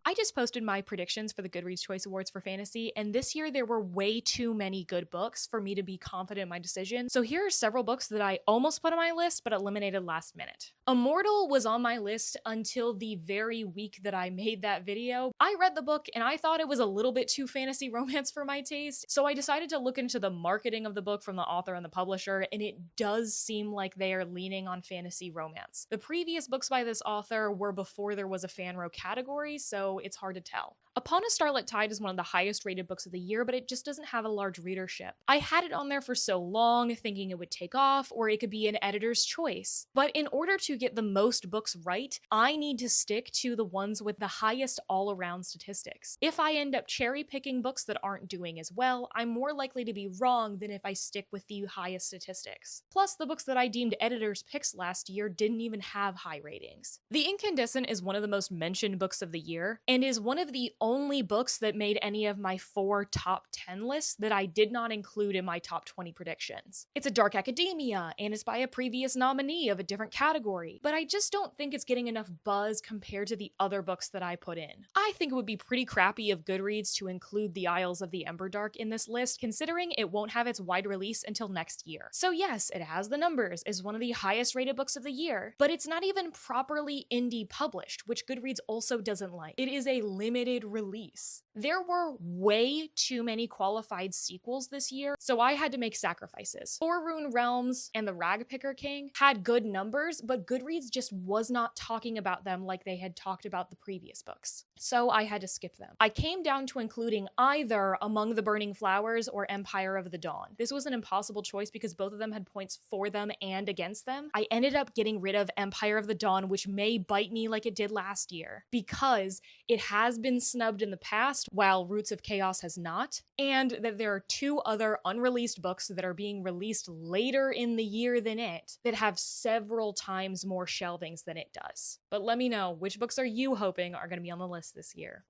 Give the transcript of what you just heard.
I just posted my predictions for the Goodreads Choice Awards for fantasy, and this year there were way too many good books for me to be confident in my decision. So here are several books that I almost put on my list but eliminated last minute. Immortal was on my list until the very week that I made that video. I read the book and I thought it was a little bit too fantasy romance for my taste, so I decided to look into the marketing of the book from the author and the publisher, and it does seem like they are leaning on fantasy romance. The previous books by this author were before there was a fanro category, so it's hard to tell. Upon a Starlit Tide is one of the highest rated books of the year, but it just doesn't have a large readership. I had it on there for so long, thinking it would take off, or it could be an editor's choice. But in order to get the most books right, I need to stick to the ones with the highest all-around statistics. If I end up cherry-picking books that aren't doing as well, I'm more likely to be wrong than if I stick with the highest statistics. Plus, the books that I deemed editor's picks last year didn't even have high ratings. The Incandescent is one of the most mentioned books of the year, and is one of the only books that made any of my 4 top 10 lists that I did not include in my top 20 predictions. It's a dark academia, and it's by a previous nominee of a different category, but I just don't think it's getting enough buzz compared to the other books that I put in. I think it would be pretty crappy of Goodreads to include The Isles of the Emberdark in this list, considering it won't have its wide release until next year. So yes, it has the numbers, is one of the highest rated books of the year, but it's not even properly indie published, which Goodreads also doesn't like. It is a limited release. There were way too many qualified sequels this year, so I had to make sacrifices. Four Rune Realms and The Ragpicker King had good numbers, but Goodreads just was not talking about them like they had talked about the previous books. So I had to skip them. I came down to including either Among the Burning Flowers or Empire of the Dawn. This was an impossible choice because both of them had points for them and against them. I ended up getting rid of Empire of the Dawn, which may bite me like it did last year, because it has been snubbed in the past while Roots of Chaos has not, and that there are 2 other unreleased books that are being released later in the year than it that have several times more shelvings than it does. But let me know, which books are you hoping are going to be on the list this year?